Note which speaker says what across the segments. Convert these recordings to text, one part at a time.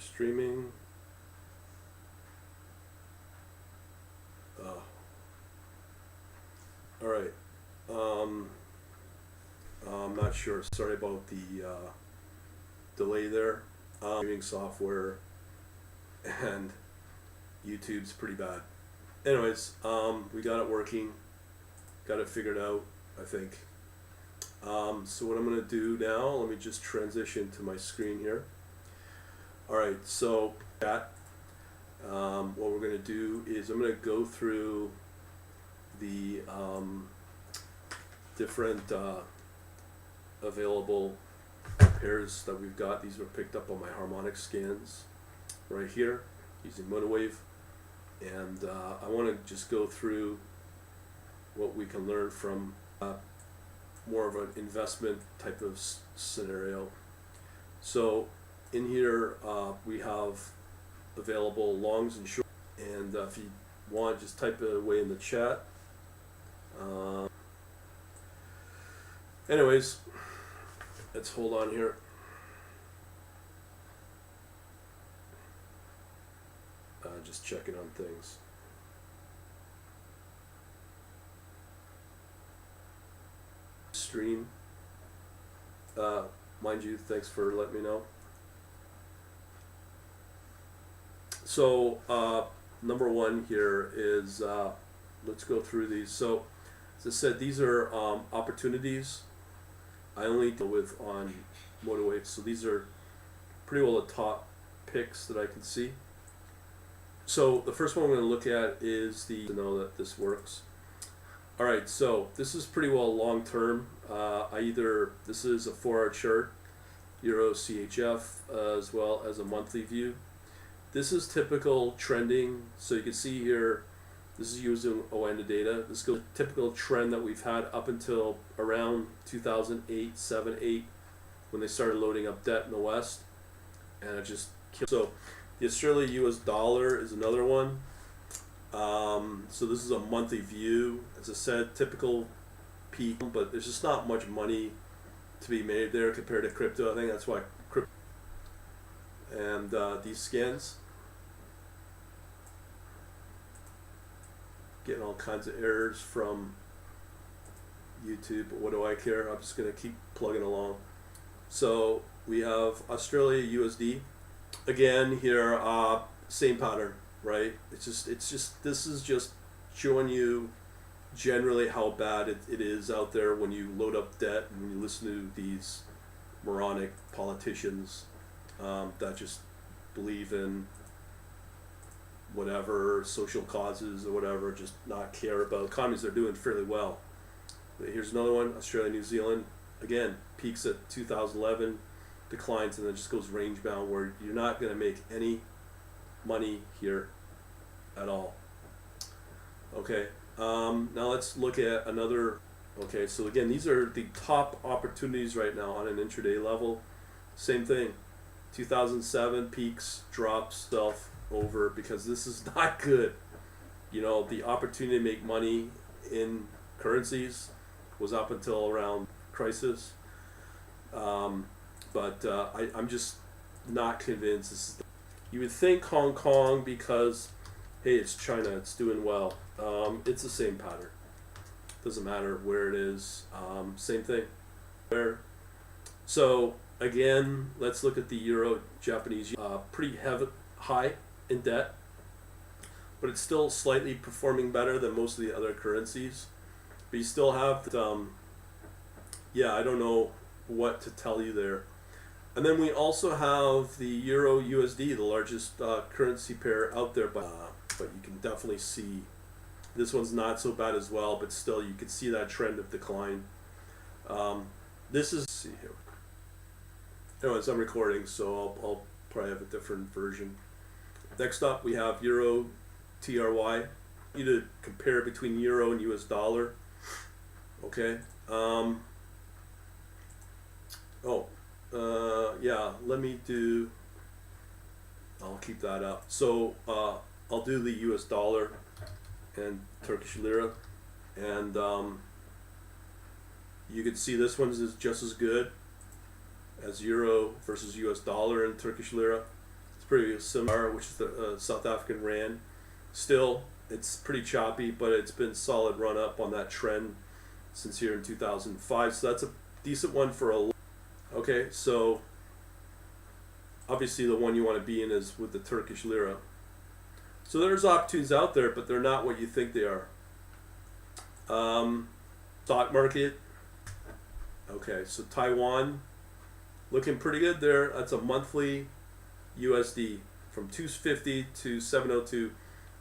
Speaker 1: streaming. All right. I'm not sure. Sorry about the delay there. Streaming software and YouTube's pretty bad. Anyways, we got it working. Got it figured out, I think. So what I'm going to do now, let me just transition to my screen here. Alright, so that, what we're going to do is I'm going to go through the different available pairs that we've got. These were picked up on my harmonic scans right here using Monowave. And I want to just go through what we can learn from more of an investment type of scenario. So in here we have available longs and shorts, and if you want, just type it away in the chat. Anyways, let's hold on here. Just checking on things. Stream. Mind you, thanks for letting me know. So number one here is let's go through these. So as I said, these are opportunities I only deal with on Monowave. So these are pretty well the top picks that I can see. So the first one we're going to look at is to know that this works. Alright, so this is pretty well long term. This is a 4-hour chart, Euro CHF, as well as a monthly view. This is typical trending. So you can see here, this is using ONDA data. This is a typical trend that we've had up until around 2008, 7, 8, when they started loading up debt in the West. And it just killed. So the Australia US dollar is another one. So this is a monthly view. As I said, typical peak, but there's just not much money to be made there compared to crypto. I think that's why crypto and these scans getting all kinds of errors from YouTube, but what do I care? I'm just gonna keep plugging along. So we have Australia USD again here, same pattern, right? It's just this is just showing you generally how bad it is out there when you load up debt and when you listen to these moronic politicians that just believe in whatever social causes or whatever, just not care about economies. They're doing fairly well. But here's another one, Australia, New Zealand. Again, peaks at 2011, declines, and then just goes range bound where you're not going to make any money here at all. Okay, now let's look at another. Okay, so again, these are the top opportunities right now on an intraday level. Same thing, 2007 peaks, drops, self over, because this is not good. You know, the opportunity to make money in currencies was up until around crisis, but I'm just not convinced. You would think Hong Kong, because hey, it's China, it's doing well. It's the same pattern. Doesn't matter where it is. Same thing. So again, let's look at the Euro Japanese. Pretty heavy, high in debt, but it's still slightly performing better than most of the other currencies. But you still have yeah, I don't know what to tell you there. And then we also have the Euro USD, the largest currency pair out there, but you can definitely see this one's not so bad as well, but still you can see that trend of decline. This is, see here. Anyways, I'm recording, so I'll probably have a different version. Next up, we have Euro TRY. You need to compare between Euro and US dollar. Okay. Yeah, let me do, I'll keep that up. So I'll do the US dollar and Turkish lira, and you can see this one is just as good as Euro versus US dollar and Turkish lira. It's pretty similar, which is the South African rand. Still, it's pretty choppy, but it's been solid run up on that trend since here in 2005. So that's a decent one for a. Okay, so obviously the one you want to be in is with the Turkish lira. So there's opportunities out there, but they're not what you think they are. Stock market. Okay, so Taiwan, looking pretty good there. That's a monthly USD from 250 to 702.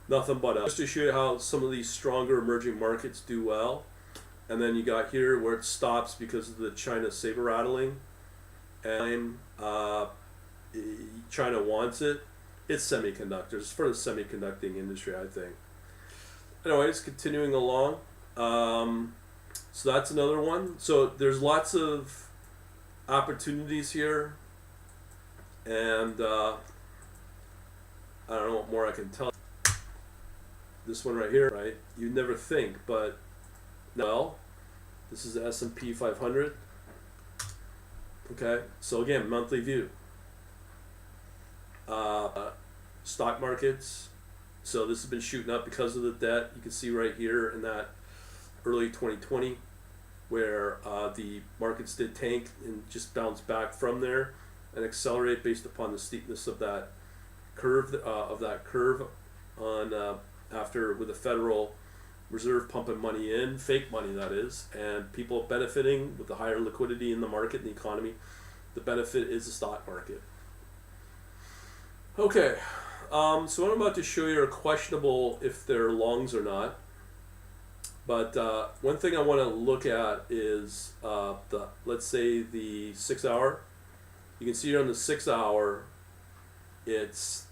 Speaker 1: Nothing but up. Just to show you how some of these stronger emerging markets do well. And then you got here where it stops because of the China saber rattling. And China wants it. It's semiconductors for the semiconducting industry, I think. Anyways, continuing along. So that's another one. So there's lots of opportunities here. And I don't know what more I can tell. This one right here, right? You never think, but well, this is the S&P 500. Okay, so again, monthly view. Stock markets. So this has been shooting up because of the debt. You can see right here in that early 2020 where the markets did tank and just bounced back from there and accelerate based upon the steepness of that curve on after with the Federal Reserve pumping money in, fake money that is, and people benefiting with the higher liquidity in the market and the economy. The benefit is the stock market. Okay, so what I'm about to show you are questionable if they're longs or not. But one thing I want to look at is let's say the 6 hour. You can see here on the 6 hour, it's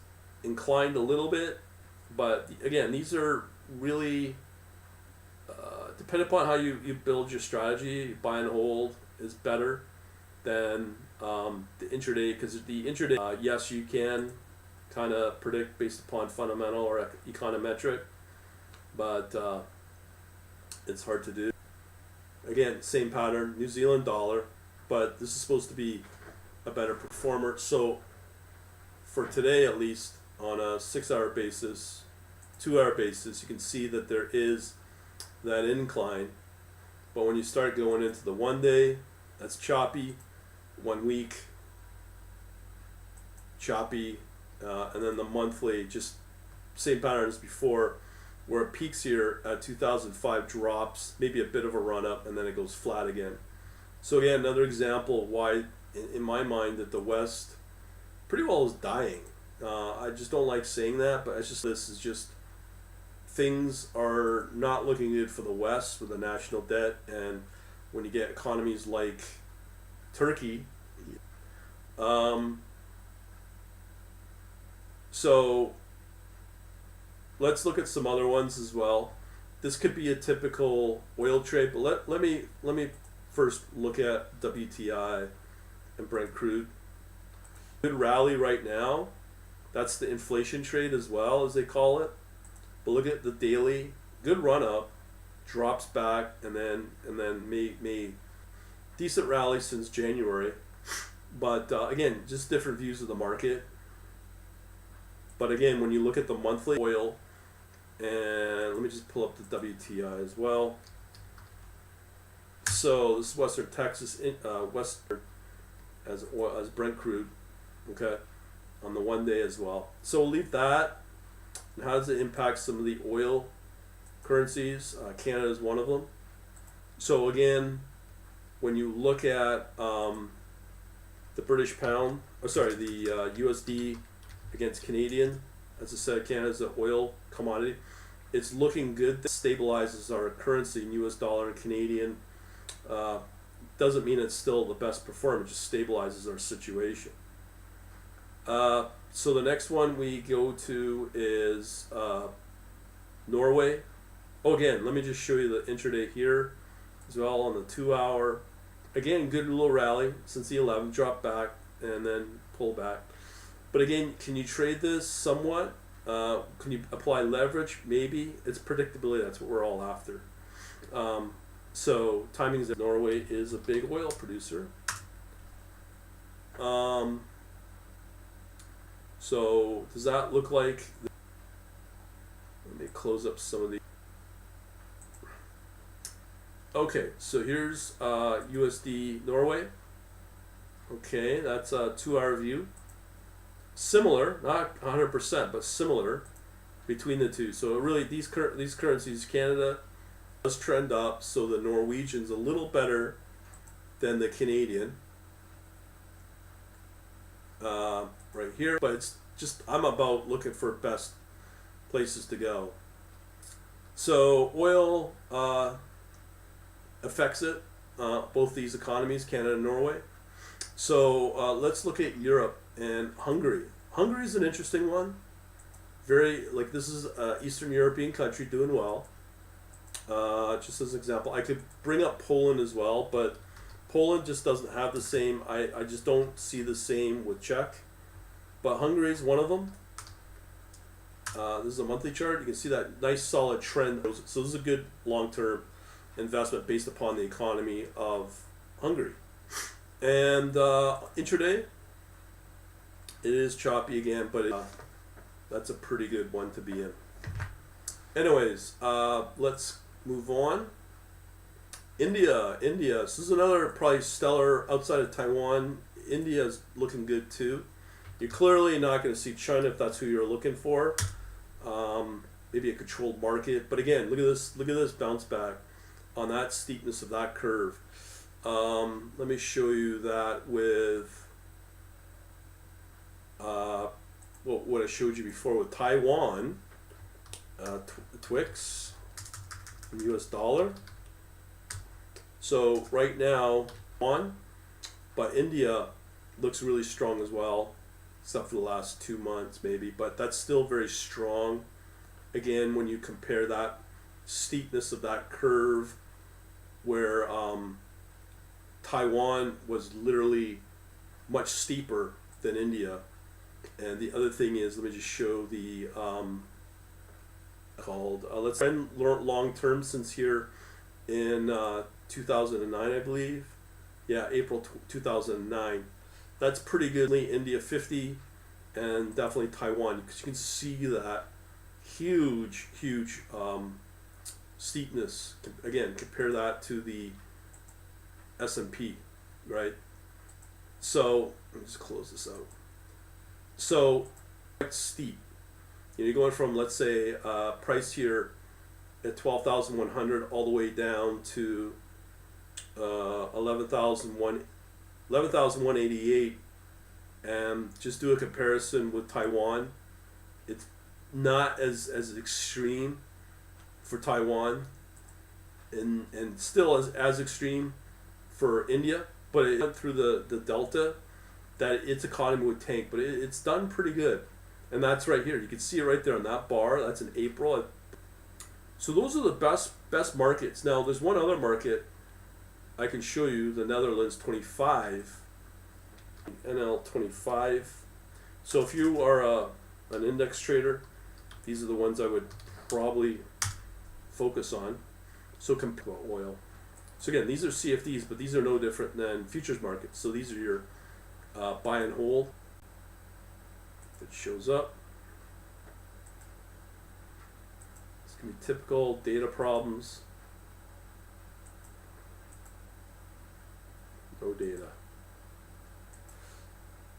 Speaker 1: inclined a little bit, but again, these are really depending upon how you build your strategy. Buy and hold is better than the intraday, because the intraday, yes, you can kind of predict based upon fundamental or econometric, but it's hard to do. Again, same pattern, New Zealand dollar, but this is supposed to be a better performer. So for today, at least on a 6 hour basis, 2 hour basis, you can see that there is that incline. But when you start going into the 1 day, that's choppy. 1 week, choppy, and then the monthly, just same pattern as before, where it peaks here at 2005, drops, maybe a bit of a run up, and then it goes flat again. So again, another example of why, in my mind, that the West pretty well is dying. I just don't like saying that, but it's just, this is just, things are not looking good for the West with the national debt, and when you get economies like Turkey. So let's look at some other ones as well. This could be a typical oil trade, but let me first look at WTI and Brent crude. Good rally right now. That's the inflation trade as well, as they call it. But look at the daily, good run up, drops back, and then may decent rally since January. But again, just different views of the market. But again, when you look at the monthly oil, and let me just pull up the WTI as well. So this is Western Texas, Western as Brent crude, okay, on the 1 day as well. So we'll leave that. And how does it impact some of the oil currencies? Canada is one of them. So again, when you look at the British pound, the USD against Canadian, as I said, Canada is an oil commodity. It's looking good. That stabilizes our currency in US dollar and Canadian. Doesn't mean it's still the best performer, it just stabilizes our situation. So the next one we go to is Norway. Oh, again, let me just show you the intraday here as well on the 2 hour. Again, good little rally since the 11, drop back and then pull back. But again, can you trade this somewhat? Can you apply leverage? Maybe. It's predictability. That's what we're all after. So timings of Norway is a big oil producer. So does that look like? Let me close up some of the. Okay, so here's USD Norway. Okay, that's a 2-hour view. Similar, not 100%, but similar between the two. So really, these currencies, Canada does trend up, so the Norwegian's a little better than the Canadian. Right here, but it's just I'm about looking for best places to go. So oil affects it, both these economies, Canada and Norway. So let's look at Europe and Hungary. Hungary is an interesting one. Very, like, this is an Eastern European country doing well. Just as an example, I could bring up Poland as well, but Poland just doesn't have the same, I just don't see the same with Czech. But Hungary is one of them. This is a monthly chart. You can see that nice solid trend. So this is a good long-term investment based upon the economy of Hungary. And intraday, it is choppy again, but that's a pretty good one to be in. Anyways, let's move on. India. So this is another probably stellar outside of Taiwan. India is looking good too. You're clearly not going to see China if that's who you're looking for. Maybe a controlled market, but again, look at this bounce back on that steepness of that curve. Let me show you that with what I showed you before with Taiwan, Twix, US dollar. So right now on, but India looks really strong as well, except for the last 2 months maybe, but that's still very strong. Again, when you compare that steepness of that curve, where Taiwan was literally much steeper than India. And the other thing is, let me just show the let's trend long term since here in 2009, I believe. Yeah, April 2009. That's pretty good. India 50, and definitely Taiwan, because you can see that huge steepness. Again, compare that to the S&P, right? So let me just close this out. So quite steep. You're going from, let's say, price here at 12,100 all the way down to 11,188, and just do a comparison with Taiwan. It's not as extreme for Taiwan, and still as extreme for India, but it went through the delta that its economy would tank, but it's done pretty good. And that's right here. You can see it right there on that bar. That's in April. So those are the best markets. Now there's one other market I can show you, the Netherlands 25, NL 25. So if you are an index trader, these are the ones I would probably focus on. So compare oil. So again, these are CFDs, but these are no different than futures markets. So these are your buy and hold. It shows up. It's going to be typical data problems. No data.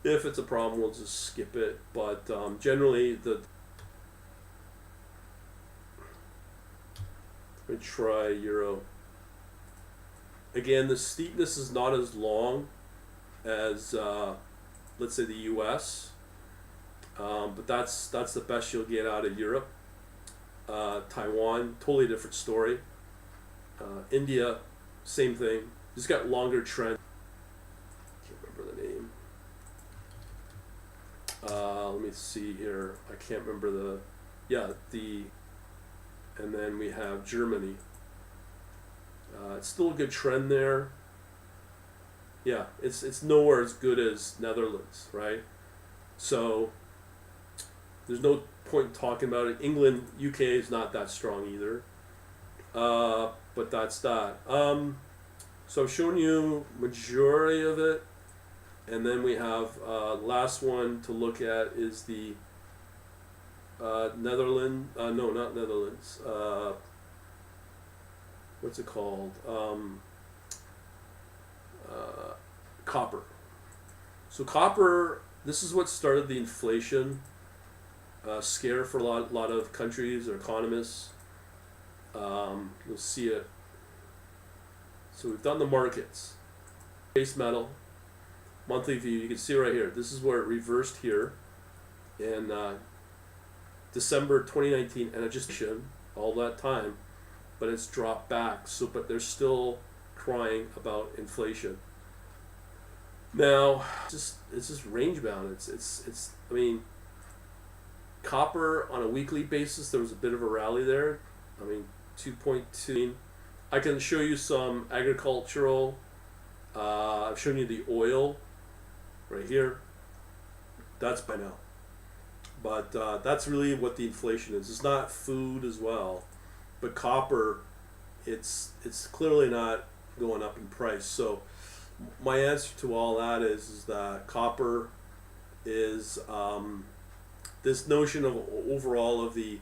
Speaker 1: If it's a problem, we'll just skip it. But generally, let me try Euro. Again, the steepness is not as long as, let's say, the US. But that's the best you'll get out of Europe. Taiwan, totally different story. India, same thing. Just got longer trend. Can't remember the name. Let me see here. I can't remember and then we have Germany. It's still a good trend there. Yeah, it's nowhere as good as Netherlands, right? So there's no point in talking about it. England, UK is not that strong either. But that's that. So I've shown you majority of it. And then we have last one to look at is the Netherlands. No, not Netherlands. What's it called? Copper. So copper. This is what started the inflation scare for a lot of countries or economists. You'll see it. So we've done the markets. Base metal. Monthly view, you can see right here. This is where it reversed here in December 2019, and it just all that time, but it's dropped back. So, but they're still crying about inflation. Now, it's just range bound. It's. I mean, copper on a weekly basis, there was a bit of a rally there. I mean, 2.2. I can show you some agricultural. I've shown you the oil. Right here, that's by now, but that's really what the inflation is. It's not food as well, but copper, it's clearly not going up in price. So my answer to all that is that copper is this notion of overall of the